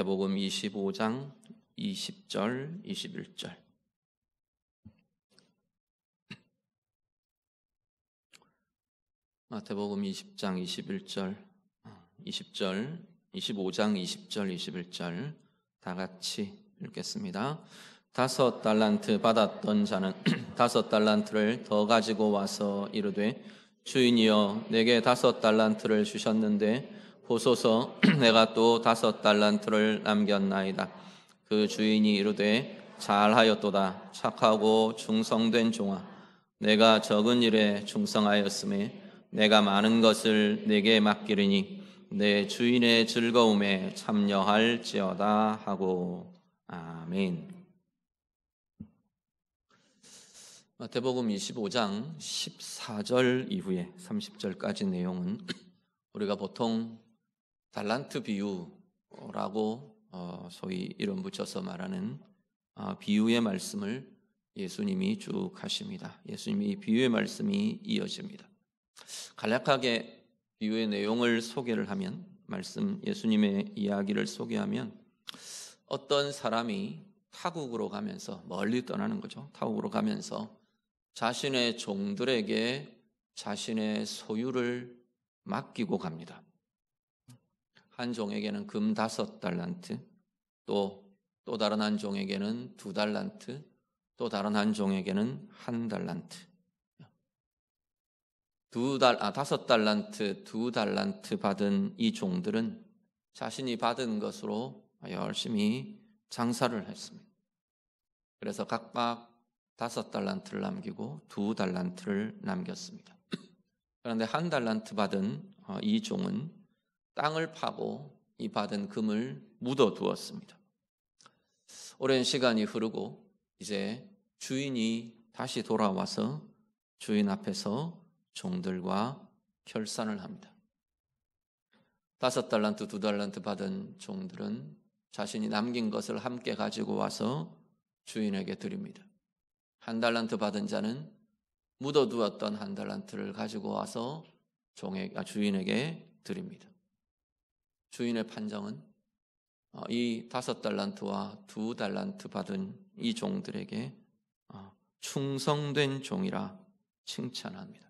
마태복음 25장 20절, 21절. 마태복음 20장 21절, 20절, 25장 20절, 21절 다 같이 읽겠습니다. 5달란트 받았던 자는 5달란트를 더 가지고 와서 이르되 주인이여 내게 5달란트를 주셨는데 보소서 내가 또 5달란트를 남겼나이다. 그 주인이 이르되 잘하였도다. 착하고 충성된 종아, 내가 적은 일에 충성하였음에 내가 많은 것을 내게 맡기리니 내 주인의 즐거움에 참여할지어다 하고. 아멘. 마태복음 25장 14절 이후에 30절까지 내용은 우리가 보통 달란트 비유라고 소위 이름 붙여서 말하는 비유의 말씀을 예수님이 쭉 하십니다. 예수님이 비유의 말씀이 이어집니다. 간략하게 비유의 내용을 소개를 하면, 예수님의 이야기를 소개하면, 어떤 사람이 타국으로 가면서 멀리 떠나는 거죠. 타국으로 가면서 자신의 종들에게 자신의 소유를 맡기고 갑니다. 한 종에게는 금 5달란트, 또 다른 한 종에게는 2달란트, 또 다른 한 종에게는 1달란트. 5달란트, 2달란트 받은 이 종들은 자신이 받은 것으로 열심히 장사를 했습니다. 그래서 각각 5달란트를 남기고 2달란트를 남겼습니다. 그런데 1달란트 받은 이 종은 땅을 파고 이 받은 금을 묻어두었습니다. 오랜 시간이 흐르고 이제 주인이 다시 돌아와서 주인 앞에서 종들과 결산을 합니다. 5달란트, 2달란트 받은 종들은 자신이 남긴 것을 함께 가지고 와서 주인에게 드립니다. 1달란트 받은 자는 묻어두었던 1달란트를 가지고 와서 주인에게 드립니다. 주인의 판정은 이 5달란트와 2달란트 받은 이 종들에게 충성된 종이라 칭찬합니다.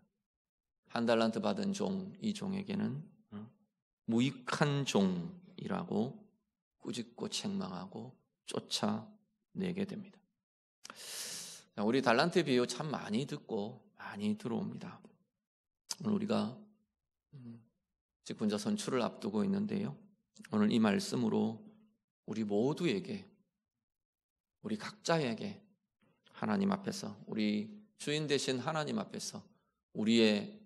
1달란트 받은 이 종에게는 무익한 종이라고 꾸짖고 책망하고 쫓아내게 됩니다. 우리 달란트 비유 참 많이 듣고 많이 들어옵니다. 오늘 우리가 직분자 선출을 앞두고 있는데요. 오늘 이 말씀으로 우리 모두에게, 우리 각자에게 하나님 앞에서, 우리 주인 되신 하나님 앞에서 우리의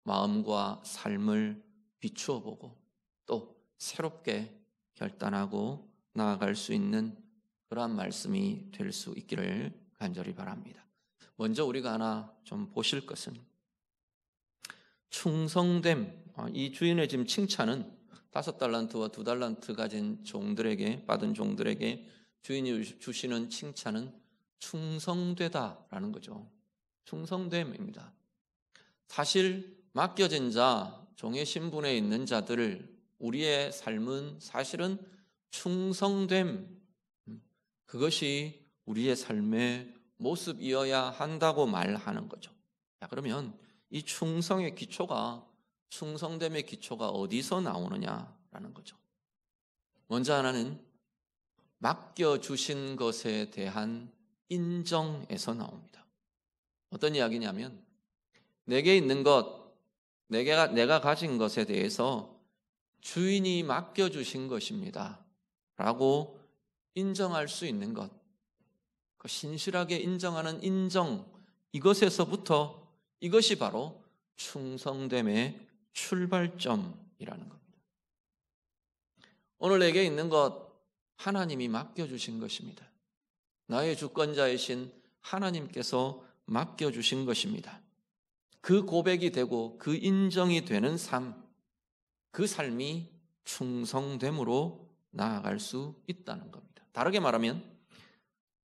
마음과 삶을 비추어 보고 또 새롭게 결단하고 나아갈 수 있는 그러한 말씀이 될 수 있기를 간절히 바랍니다. 먼저 우리가 하나 좀 보실 것은 충성됨, 이 주인의 지금 칭찬은 5달란트와 2달란트 가진 받은 종들에게 주인이 주시는 칭찬은 충성되다라는 거죠. 충성됨입니다. 사실 맡겨진 자, 종의 신분에 있는 자들, 우리의 삶은 사실은 충성됨, 그것이 우리의 삶의 모습이어야 한다고 말하는 거죠. 자, 그러면 이 충성됨의 기초가 어디서 나오느냐라는 거죠. 먼저 하나는 맡겨주신 것에 대한 인정에서 나옵니다. 어떤 이야기냐면, 내게 있는 것, 내가 가진 것에 대해서 주인이 맡겨주신 것입니다 라고 인정할 수 있는 것, 신실하게 인정하는 인정, 이것에서부터 이것이 바로 충성됨의 출발점이라는 겁니다. 오늘 내게 있는 것, 하나님이 맡겨주신 것입니다. 나의 주권자이신 하나님께서 맡겨주신 것입니다. 그 고백이 되고 그 인정이 되는 삶, 그 삶이 충성됨으로 나아갈 수 있다는 겁니다. 다르게 말하면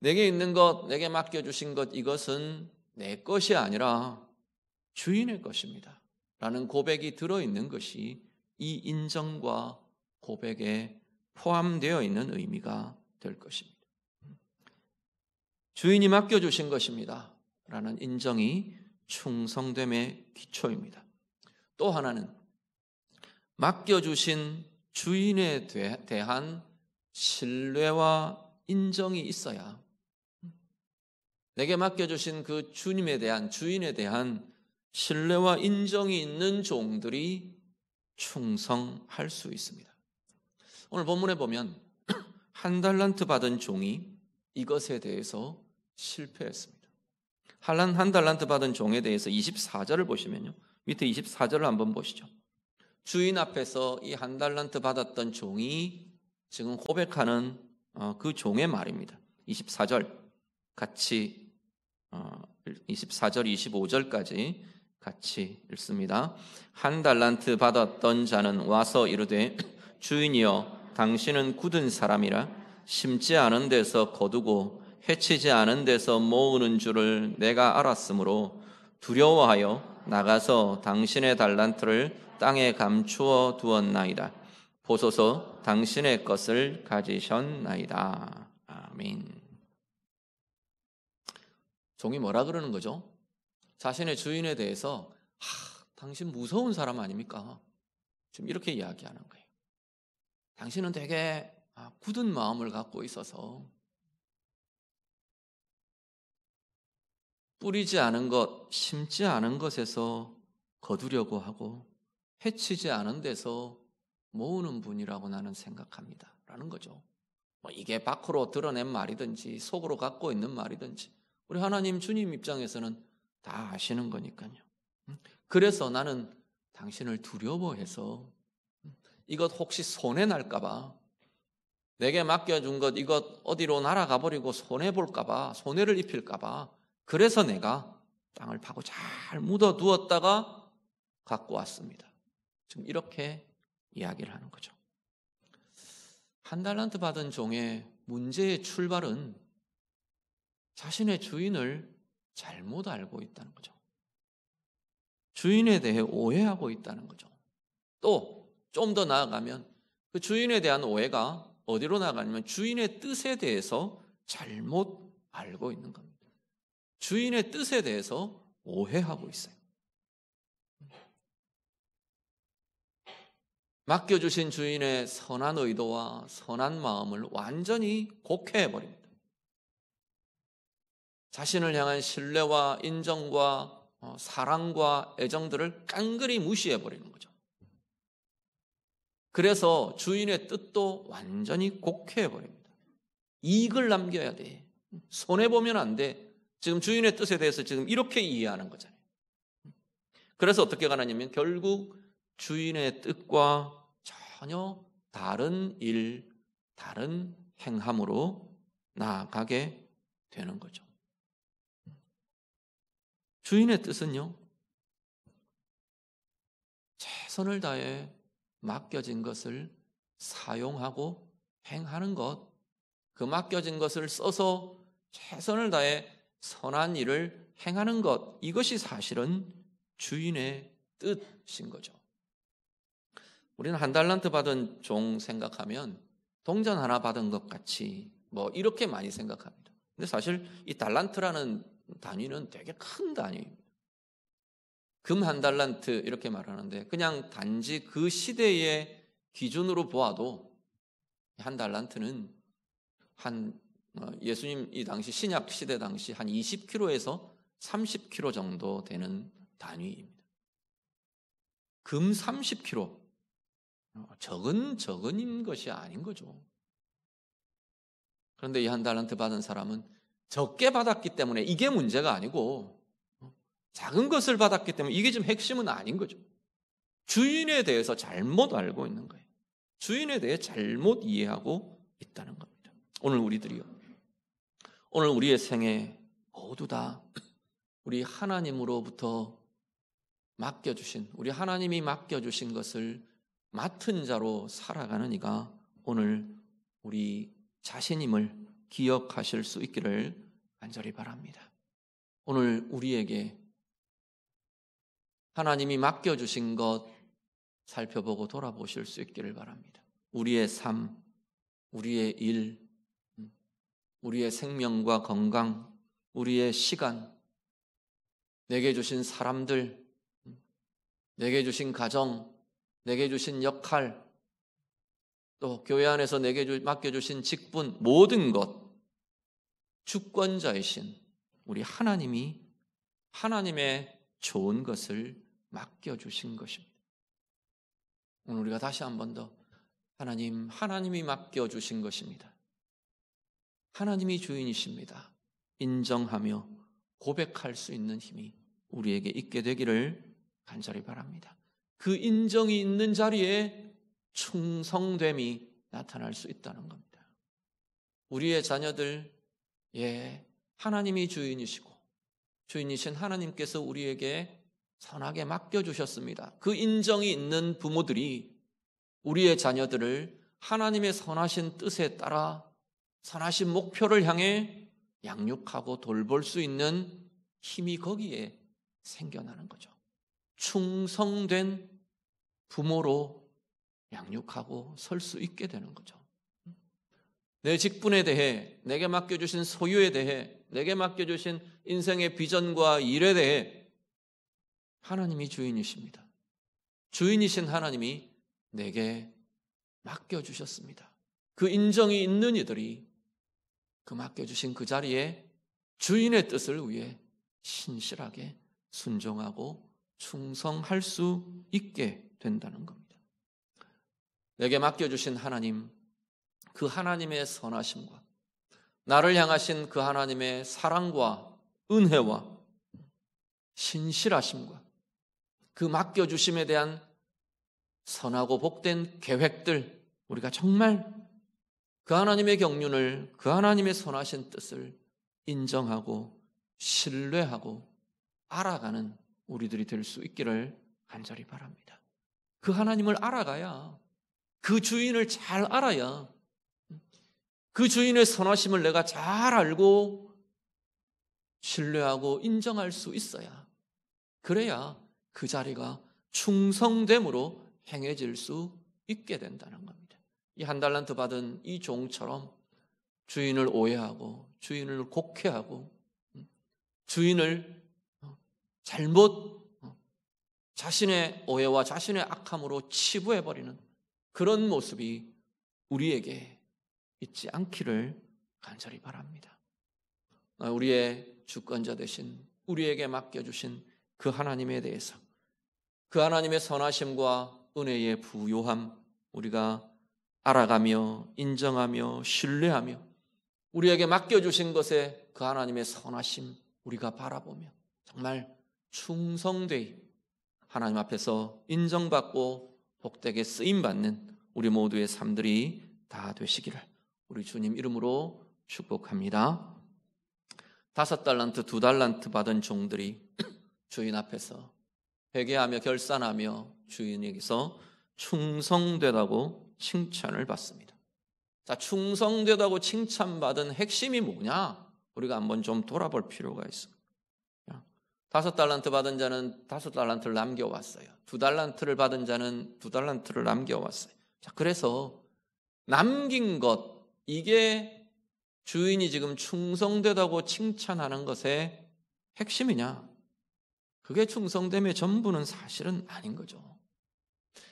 내게 있는 것, 내게 맡겨주신 것, 이것은 내 것이 아니라 주인의 것입니다 라는 고백이 들어있는 것이 이 인정과 고백의 포함되어 있는 의미가 될 것입니다. 주인이 맡겨주신 것입니다 라는 인정이 충성됨의 기초입니다. 또 하나는 맡겨주신 주인에 대한 신뢰와 인정이 있어야 내게 맡겨주신 그 주인에 대한 신뢰와 인정이 있는 종들이 충성할 수 있습니다. 오늘 본문에 보면 한 달란트 받은 종이 이것에 대해서 실패했습니다. 한 달란트 받은 종에 대해서 24절을 보시면요. 밑에 24절을 한번 보시죠. 주인 앞에서 이 한 달란트 받았던 종이 지금 고백하는 그 종의 말입니다. 24절 같이 24절 25절까지 같이 읽습니다. 한 달란트 받았던 자는 와서 이르되 주인이여 당신은 굳은 사람이라 심지 않은 데서 거두고 해치지 않은 데서 모으는 줄을 내가 알았으므로 두려워하여 나가서 당신의 달란트를 땅에 감추어 두었나이다. 보소서 당신의 것을 가지셨나이다. 아멘. 종이 뭐라 그러는 거죠? 자신의 주인에 대해서 당신 무서운 사람 아닙니까? 지금 이렇게 이야기하는 거예요. 당신은 되게 굳은 마음을 갖고 있어서 뿌리지 않은 것, 심지 않은 것에서 거두려고 하고 해치지 않은 데서 모으는 분이라고 나는 생각합니다 라는 거죠. 이게 밖으로 드러낸 말이든지 속으로 갖고 있는 말이든지 우리 하나님 주님 입장에서는 다 아시는 거니까요. 그래서 나는 당신을 두려워해서 이것 혹시 손해 날까 봐 내게 맡겨준 것 이것 어디로 날아가 버리고 손해볼까 봐 손해를 입힐까 봐 그래서 내가 땅을 파고 잘 묻어두었다가 갖고 왔습니다. 지금 이렇게 이야기를 하는 거죠. 한 달란트 받은 종의 문제의 출발은 자신의 주인을 잘못 알고 있다는 거죠. 주인에 대해 오해하고 있다는 거죠. 또 좀 더 나아가면 그 주인에 대한 오해가 어디로 나가냐면 주인의 뜻에 대해서 잘못 알고 있는 겁니다. 주인의 뜻에 대해서 오해하고 있어요. 맡겨주신 주인의 선한 의도와 선한 마음을 완전히 곡해해버립니다. 자신을 향한 신뢰와 인정과 사랑과 애정들을 깡그리 무시해버리는 거죠. 그래서 주인의 뜻도 완전히 곡해해버립니다. 이익을 남겨야 돼. 손해보면 안 돼. 지금 주인의 뜻에 대해서 지금 이렇게 이해하는 거잖아요. 그래서 어떻게 가느냐면 결국 주인의 뜻과 전혀 다른 일, 다른 행함으로 나아가게 되는 거죠. 주인의 뜻은요, 최선을 다해 맡겨진 것을 사용하고 행하는 것, 그 맡겨진 것을 써서 최선을 다해 선한 일을 행하는 것, 이것이 사실은 주인의 뜻인 거죠. 우리는 한 달란트 받은 종 생각하면 동전 하나 받은 것 같이 이렇게 많이 생각합니다. 근데 사실 이 달란트라는 단위는 되게 큰 단위입니다. 금 한 달란트 이렇게 말하는데 그냥 단지 그 시대의 기준으로 보아도 한 달란트는 예수님 이 당시 신약 시대 당시 한 20kg에서 30kg 정도 되는 단위입니다. 금 30kg 적은 것이 아닌 거죠. 그런데 이 한 달란트 받은 사람은 적게 받았기 때문에 이게 문제가 아니고 작은 것을 받았기 때문에 이게 지금 핵심은 아닌 거죠. 주인에 대해서 잘못 알고 있는 거예요. 주인에 대해 잘못 이해하고 있다는 겁니다. 오늘 우리의 생에 모두 다 우리 하나님으로부터 우리 하나님이 맡겨주신 것을 맡은 자로 살아가는 이가 오늘 우리 자신임을 기억하실 수 있기를 간절히 바랍니다. 오늘 우리에게 하나님이 맡겨주신 것 살펴보고 돌아보실 수 있기를 바랍니다. 우리의 삶, 우리의 일, 우리의 생명과 건강, 우리의 시간, 내게 주신 사람들, 내게 주신 가정, 내게 주신 역할, 또 교회 안에서 내게 맡겨주신 직분, 모든 것, 주권자이신 우리 하나님이 하나님의 좋은 것을 맡겨주신 것입니다. 오늘 우리가 다시 한 번 더 하나님이 맡겨주신 것입니다. 하나님이 주인이십니다. 인정하며 고백할 수 있는 힘이 우리에게 있게 되기를 간절히 바랍니다. 그 인정이 있는 자리에 충성됨이 나타날 수 있다는 겁니다. 우리의 자녀들, 하나님이 주인이시고 주인이신 하나님께서 우리에게 선하게 맡겨주셨습니다. 그 인정이 있는 부모들이 우리의 자녀들을 하나님의 선하신 뜻에 따라 선하신 목표를 향해 양육하고 돌볼 수 있는 힘이 거기에 생겨나는 거죠. 충성된 부모로 양육하고 설 수 있게 되는 거죠. 내 직분에 대해, 내게 맡겨주신 소유에 대해, 내게 맡겨주신 인생의 비전과 일에 대해 하나님이 주인이십니다. 주인이신 하나님이 내게 맡겨주셨습니다. 그 인정이 있는 이들이 그 맡겨주신 그 자리에 주인의 뜻을 위해 신실하게 순종하고 충성할 수 있게 된다는 겁니다. 내게 맡겨주신 하나님, 그 하나님의 선하심과 나를 향하신 그 하나님의 사랑과 은혜와 신실하심과 그 맡겨주심에 대한 선하고 복된 계획들, 우리가 정말 그 하나님의 경륜을, 그 하나님의 선하신 뜻을 인정하고 신뢰하고 알아가는 우리들이 될 수 있기를 간절히 바랍니다. 그 하나님을 알아가야, 그 주인을 잘 알아야, 그 주인의 선하심을 내가 잘 알고 신뢰하고 인정할 수 있어야, 그래야 그 자리가 충성됨으로 행해질 수 있게 된다는 겁니다. 이 한 달란트 받은 이 종처럼 주인을 오해하고 주인을 곡해하고 주인을 잘못 자신의 오해와 자신의 악함으로 치부해버리는 그런 모습이 우리에게 있지 않기를 간절히 바랍니다. 우리의 주권자 되신, 우리에게 맡겨주신 그 하나님에 대해서, 그 하나님의 선하심과 은혜의 부요함 우리가 알아가며 인정하며 신뢰하며 우리에게 맡겨주신 것에 그 하나님의 선하심 우리가 바라보며 정말 충성되이 하나님 앞에서 인정받고 복되게 쓰임받는 우리 모두의 삶들이 다 되시기를 우리 주님 이름으로 축복합니다. 5달란트, 2달란트 받은 종들이 주인 앞에서 회개하며 결산하며 주인에게서 충성되다고 칭찬을 받습니다. 자, 충성되다고 칭찬받은 핵심이 뭐냐? 우리가 한번 좀 돌아볼 필요가 있습니다. 5달란트 받은 자는 5달란트를 남겨왔어요. 2달란트를 받은 자는 2달란트를 남겨왔어요. 자, 그래서 남긴 것, 이게 주인이 지금 충성되다고 칭찬하는 것의 핵심이냐? 그게 충성됨의 전부는 사실은 아닌 거죠.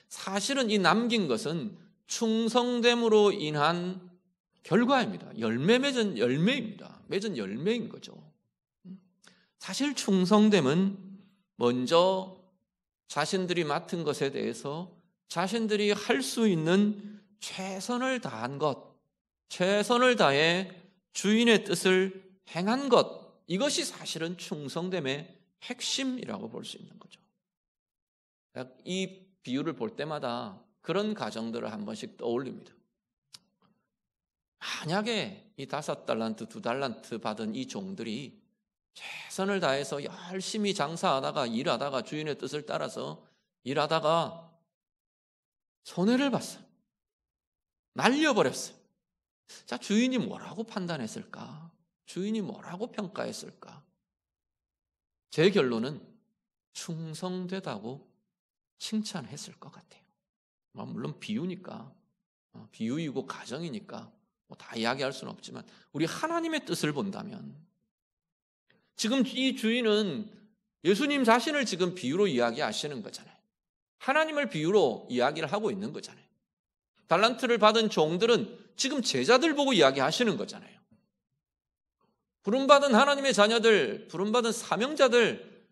사실은 이 남긴 것은 충성됨으로 인한 결과입니다. 맺은 열매입니다. 맺은 열매인 거죠. 사실 충성됨은 먼저 자신들이 맡은 것에 대해서 자신들이 할 수 있는 최선을 다한 것, 최선을 다해 주인의 뜻을 행한 것, 이것이 사실은 충성됨의 핵심이라고 볼 수 있는 거죠. 이 비유를 볼 때마다 그런 가정들을 한 번씩 떠올립니다. 만약에 이 5달란트, 2달란트 받은 이 종들이 최선을 다해서 열심히 장사하다가 일하다가 주인의 뜻을 따라서 일하다가 손해를 봤어요. 날려버렸어요. 자, 주인이 뭐라고 판단했을까? 주인이 뭐라고 평가했을까? 제 결론은 충성되다고 칭찬했을 것 같아요. 물론 비유니까 비유이고 가정이니까 뭐 다 이야기할 수는 없지만 우리 하나님의 뜻을 본다면 지금 이 주인은 예수님 자신을 지금 비유로 이야기하시는 거잖아요. 하나님을 비유로 이야기를 하고 있는 거잖아요. 달란트를 받은 종들은 지금 제자들 보고 이야기하시는 거잖아요. 부름받은 하나님의 자녀들, 부름받은 사명자들,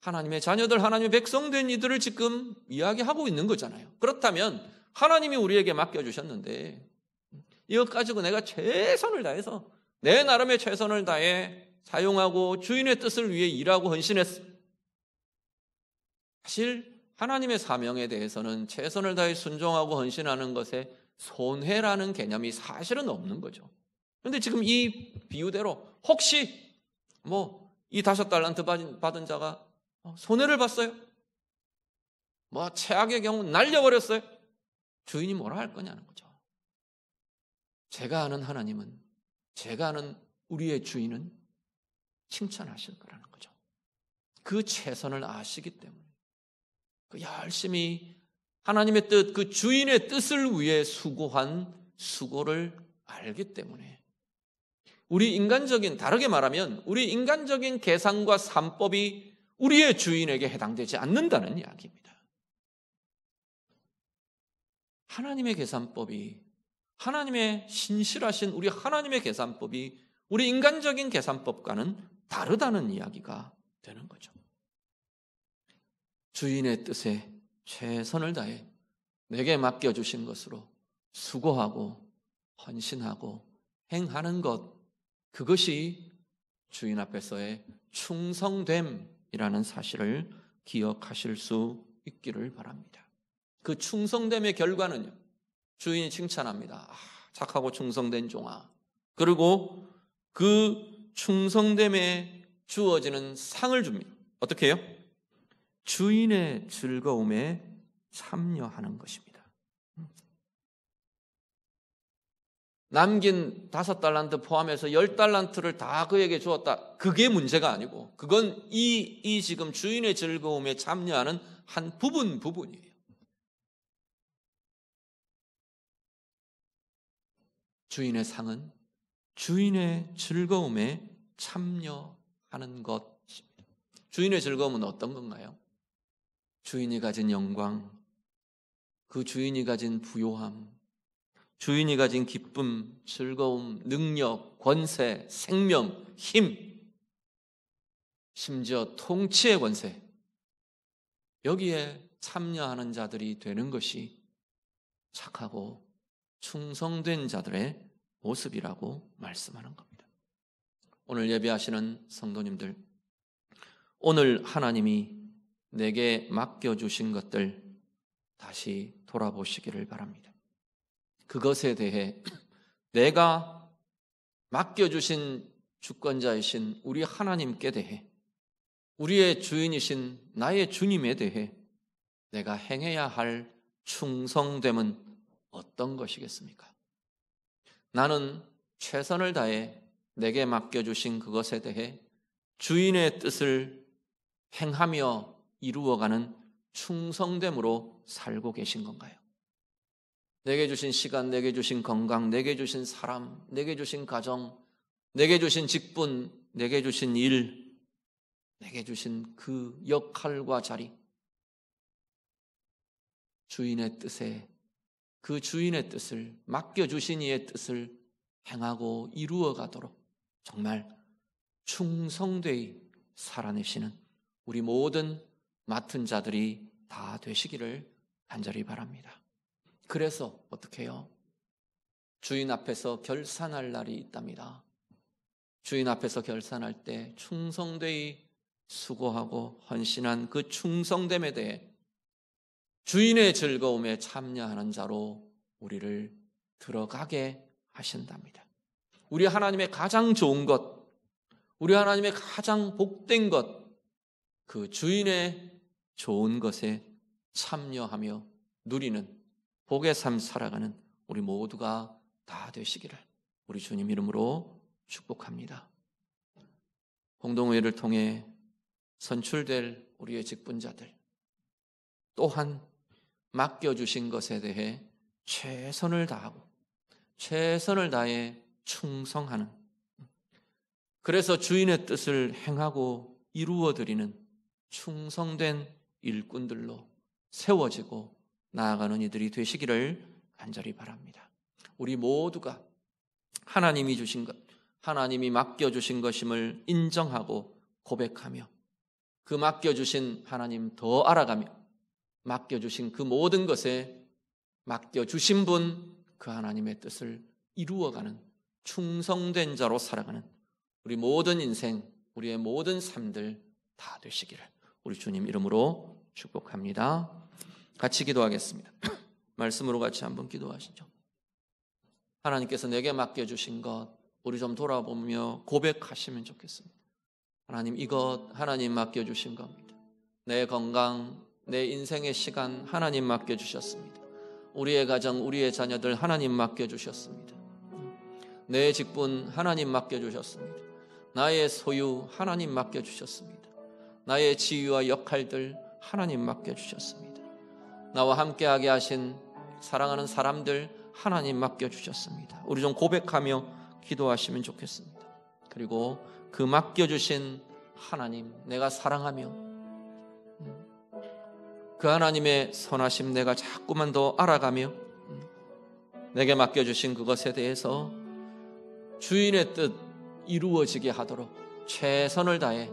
하나님의 자녀들, 하나님의 백성된 이들을 지금 이야기하고 있는 거잖아요. 그렇다면 하나님이 우리에게 맡겨주셨는데 이것 가지고 내가 최선을 다해서 내 나름의 최선을 다해 사용하고 주인의 뜻을 위해 일하고 헌신했어. 사실 하나님의 사명에 대해서는 최선을 다해 순종하고 헌신하는 것에 손해라는 개념이 사실은 없는 거죠. 그런데 지금 이 비유대로 혹시 이 5달란트 받은 자가 손해를 봤어요? 최악의 경우 날려버렸어요? 주인이 뭐라 할 거냐는 거죠. 제가 아는 하나님은, 제가 아는 우리의 주인은 칭찬하실 거라는 거죠. 그 최선을 아시기 때문에 그 열심히 하나님의 뜻, 그 주인의 뜻을 위해 수고한 수고를 알기 때문에 다르게 말하면 우리 인간적인 계산과 산법이 우리의 주인에게 해당되지 않는다는 이야기입니다. 하나님의 계산법이, 하나님의 신실하신 우리 하나님의 계산법이 우리 인간적인 계산법과는 다르다는 이야기가 되는 거죠. 주인의 뜻에 최선을 다해 내게 맡겨주신 것으로 수고하고 헌신하고 행하는 것, 그것이 주인 앞에서의 충성됨이라는 사실을 기억하실 수 있기를 바랍니다. 그 충성됨의 결과는요, 주인이 칭찬합니다. 착하고 충성된 종아. 그리고 그 충성됨에 주어지는 상을 줍니다. 어떻게 해요? 주인의 즐거움에 참여하는 것입니다. 남긴 5달란트 포함해서 10달란트를 다 그에게 주었다. 그게 문제가 아니고 그건 이 지금 주인의 즐거움에 참여하는 한 부분이에요. 주인의 상은 주인의 즐거움에 참여하는 것입니다. 주인의 즐거움은 어떤 건가요? 주인이 가진 영광, 그 주인이 가진 부요함, 주인이 가진 기쁨, 즐거움, 능력, 권세, 생명, 힘, 심지어 통치의 권세, 여기에 참여하는 자들이 되는 것이 착하고 충성된 자들의 모습이라고 말씀하는 겁니다. 오늘 예배하시는 성도님들, 오늘 하나님이 내게 맡겨주신 것들 다시 돌아보시기를 바랍니다. 그것에 대해 내가 맡겨주신 주권자이신 우리 하나님께 대해, 우리의 주인이신 나의 주님에 대해 내가 행해야 할 충성됨은 어떤 것이겠습니까? 나는 최선을 다해 내게 맡겨주신 그것에 대해 주인의 뜻을 행하며 이루어가는 충성됨으로 살고 계신 건가요? 내게 주신 시간, 내게 주신 건강, 내게 주신 사람, 내게 주신 가정, 내게 주신 직분, 내게 주신 일, 내게 주신 그 역할과 자리, 주인의 뜻에, 그 주인의 뜻을, 맡겨주신 이의 뜻을 행하고 이루어가도록 정말 충성되이 살아내시는 우리 모든 맡은 자들이 다 되시기를 간절히 바랍니다. 그래서 어떻게 해요? 주인 앞에서 결산할 날이 있답니다. 주인 앞에서 결산할 때 충성되이 수고하고 헌신한 그 충성됨에 대해 주인의 즐거움에 참여하는 자로 우리를 들어가게 하신답니다. 우리 하나님의 가장 좋은 것, 우리 하나님의 가장 복된 것, 그 주인의 좋은 것에 참여하며 누리는 복의 삶 살아가는 우리 모두가 다 되시기를 우리 주님 이름으로 축복합니다. 공동회의를 통해 선출될 우리의 직분자들, 또한 맡겨주신 것에 대해 최선을 다하고 최선을 다해 충성하는, 그래서 주인의 뜻을 행하고 이루어드리는 충성된 일꾼들로 세워지고 나아가는 이들이 되시기를 간절히 바랍니다. 우리 모두가 하나님이 주신 것, 하나님이 맡겨주신 것임을 인정하고 고백하며 그 맡겨주신 하나님 더 알아가며 맡겨주신 그 모든 것에 맡겨주신 분 그 하나님의 뜻을 이루어가는 충성된 자로 살아가는 우리 모든 인생, 우리의 모든 삶들 다 되시기를 우리 주님 이름으로 축복합니다. 같이 기도하겠습니다. 말씀으로 같이 한번 기도하시죠. 하나님께서 내게 맡겨주신 것 우리 좀 돌아보며 고백하시면 좋겠습니다. 하나님, 이것 하나님 맡겨주신 겁니다. 내 건강, 내 인생의 시간 하나님 맡겨주셨습니다. 우리의 가정, 우리의 자녀들 하나님 맡겨주셨습니다. 내 직분 하나님 맡겨주셨습니다. 나의 소유 하나님 맡겨주셨습니다. 나의 지위와 역할들 하나님 맡겨주셨습니다. 나와 함께하게 하신 사랑하는 사람들 하나님 맡겨주셨습니다. 우리 좀 고백하며 기도하시면 좋겠습니다. 그리고 그 맡겨주신 하나님 내가 사랑하며 그 하나님의 선하심 내가 자꾸만 더 알아가며 내게 맡겨주신 그것에 대해서 주인의 뜻 이루어지게 하도록 최선을 다해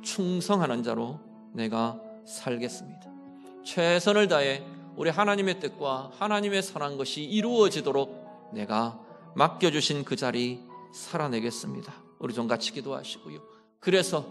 충성하는 자로 내가 살겠습니다. 최선을 다해 우리 하나님의 뜻과 하나님의 선한 것이 이루어지도록 내가 맡겨주신 그 자리 살아내겠습니다. 우리 좀 같이 기도하시고요. 그래서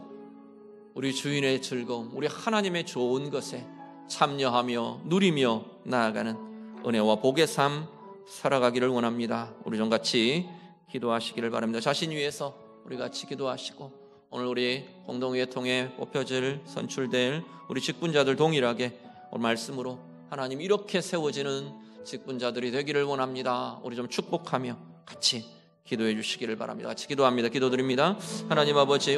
우리 주인의 즐거움, 우리 하나님의 좋은 것에 참여하며 누리며 나아가는 은혜와 복의 삶 살아가기를 원합니다. 우리 좀 같이 기도하시기를 바랍니다. 자신 위해서 우리 같이 기도하시고 오늘 우리 공동회에 통해 뽑혀질 선출될 우리 직분자들 동일하게 오늘 말씀으로 하나님 이렇게 세워지는 직분자들이 되기를 원합니다. 우리 좀 축복하며 같이 기도해 주시기를 바랍니다. 같이 기도합니다. 기도드립니다. 하나님 아버지,